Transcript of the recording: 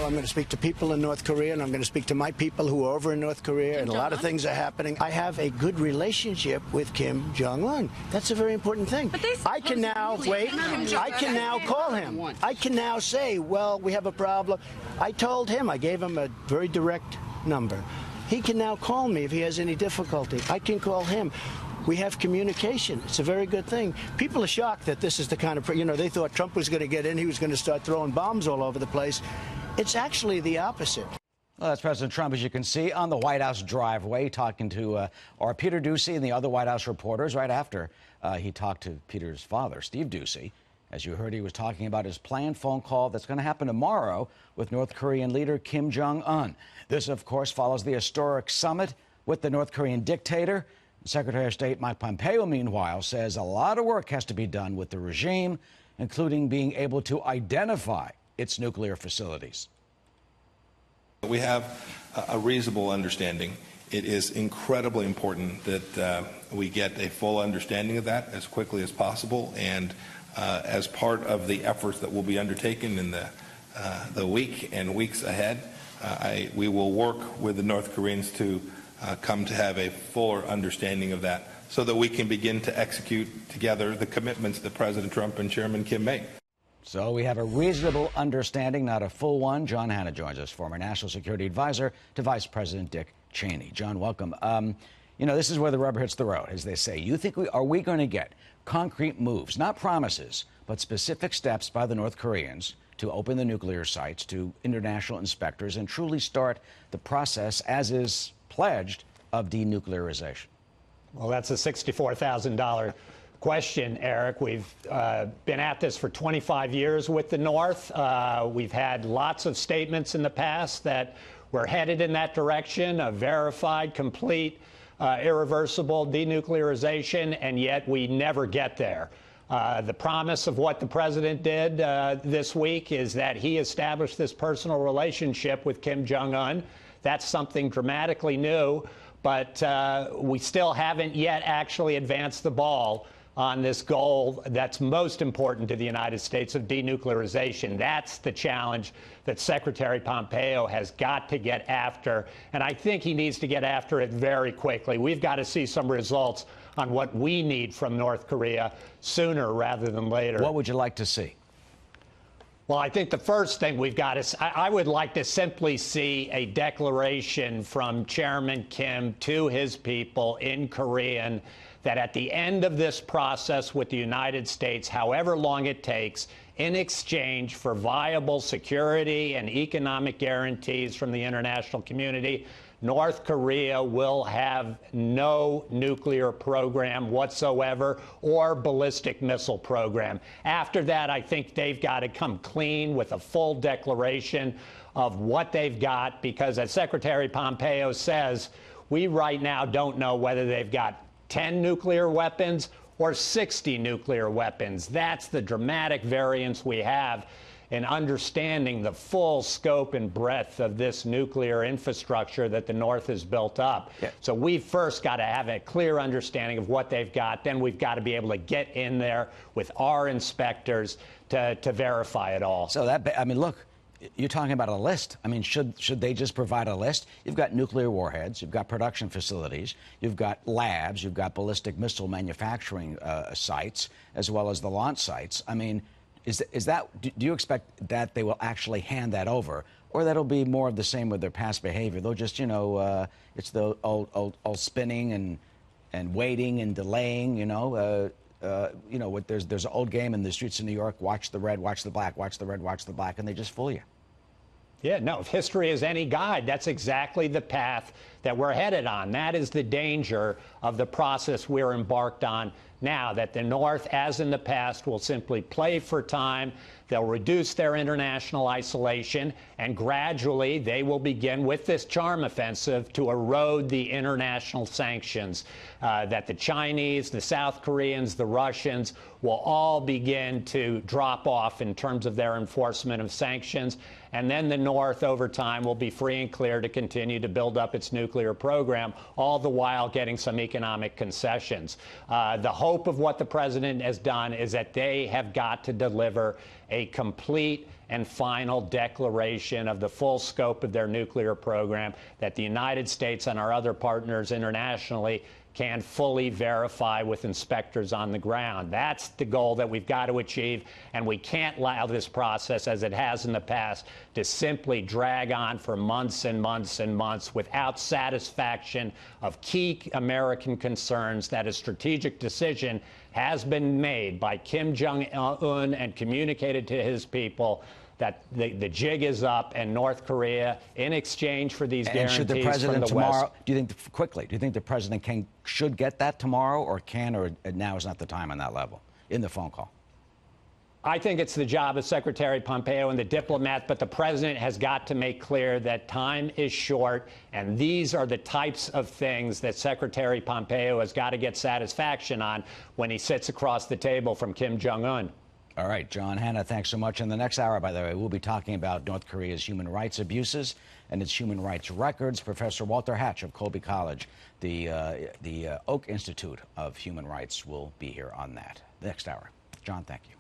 I'm going to speak to people in North Korea, and I'm going to speak to my people who are over in North Korea, and a lot of things are happening. I have a good relationship with Kim Jong-un. That's a very important thing. I can now, I can now call him. I can now say, well, we have a problem. I told him, I gave him a very direct number. He can now call me if he has any difficulty. I can call him. We have communication. It's a very good thing. People are shocked that this is the kind of, they thought Trump was going to get in. He was going to start throwing bombs all over the place. It's actually the opposite. Well, that's President Trump, as you can see, on the White House driveway, talking to our Peter Doocy and the other White House reporters right after he talked to Peter's father, Steve Doocy. As you heard, he was talking about his planned phone call that's going to happen tomorrow with North Korean leader Kim Jong-un. This, of course, follows the historic summit with the North Korean dictator. Secretary of State Mike Pompeo, meanwhile, says a lot of work has to be done with the regime, including being able to identify its nuclear facilities. We have a reasonable understanding. It is incredibly important that we get a full understanding of that as quickly as possible, and as part of the efforts that will be undertaken in the week and weeks ahead, we will work with the North Koreans to come to have a fuller understanding of that so that we can begin to execute together the commitments that President Trump and Chairman Kim made. So we have a reasonable understanding, not a full one. John Hanna joins us, former National Security Advisor to Vice President Dick Cheney. John, welcome. This is where the rubber hits the road, as they say. You think are we going to get concrete moves, not promises, but specific steps by the North Koreans to open the nuclear sites to international inspectors and truly start the process, as is pledged, of denuclearization? Well, that's a $64,000 question, Eric. We've been at this for 25 years with the North. We've had lots of statements in the past that we're headed in that direction, a verified, complete, irreversible denuclearization, and yet we never get there. The promise of what the president did this week is that he established this personal relationship with Kim Jong-un. That's something dramatically new, but we still haven't yet actually advanced the ball on this goal that's most important to the United States of denuclearization. That's the challenge that Secretary Pompeo has got to get after, and I think he needs to get after it very quickly. We've got to see some results on what we need from North Korea sooner rather than later. What would you like to see? Well, I think the first thing we've got is I would like to simply see a declaration from Chairman Kim to his people in Korean that at the end of this process with the United States, however long it takes, in exchange for viable security and economic guarantees from the international community, North Korea will have no nuclear program whatsoever or ballistic missile program. After that, I think they've got to come clean with a full declaration of what they've got, because as Secretary Pompeo says, we right now don't know whether they've got 10 nuclear weapons or 60 nuclear weapons. That's the dramatic variance we have in understanding the full scope and breadth of this nuclear infrastructure that the North has built up. Yeah. So we've first got to have a clear understanding of what they've got. Then we've got to be able to get in there with our inspectors to verify it all. So look, you're talking about a list. I mean, should they just provide a list? You've got nuclear warheads, you've got production facilities, you've got labs, you've got ballistic missile manufacturing sites, as well as the launch sites. I mean, do you expect that they will actually hand that over, or that'll be more of the same with their past behavior? They'll just, it's the old spinning and waiting and delaying, there's an old game in the streets of New York, watch the red, watch the black, watch the red, watch the black, and they just fool you. Yeah, no, if history is any guide, that's exactly the path that we're headed on. That is the danger of the process we're embarked on now, that the North, as in the past, will simply play for time. They'll reduce their international isolation, and gradually they will begin with this charm offensive to erode the international sanctions that the Chinese, the South Koreans, the Russians will all begin to drop off in terms of their enforcement of sanctions. And then the North, over time, will be free and clear to continue to build up its nuclear program, all the while getting some economic concessions. The hope of what the president has done is that they have got to deliver a complete and final declaration of the full scope of their nuclear program that the United States and our other partners internationally can fully verify with inspectors on the ground. That's the goal that we've got to achieve, and we can't allow this process, as it has in the past, to simply drag on for months and months and months without satisfaction of key American concerns that a strategic decision has been made by Kim Jong-un and communicated to his people that the jig is up, and North Korea, in exchange for these guarantees should the president from the tomorrow, West. do you think the president should get that tomorrow, or now is not the time on that level in the phone call? I think it's the job of Secretary Pompeo and the diplomats, but the president has got to make clear that time is short, and these are the types of things that Secretary Pompeo has got to get satisfaction on when he sits across the table from Kim Jong-un. All right, John Hanna, thanks so much. In the next hour, by the way, we'll be talking about North Korea's human rights abuses and its human rights records. Professor Walter Hatch of Colby College, the Oak Institute of Human Rights, will be here on that. Next hour. John, thank you.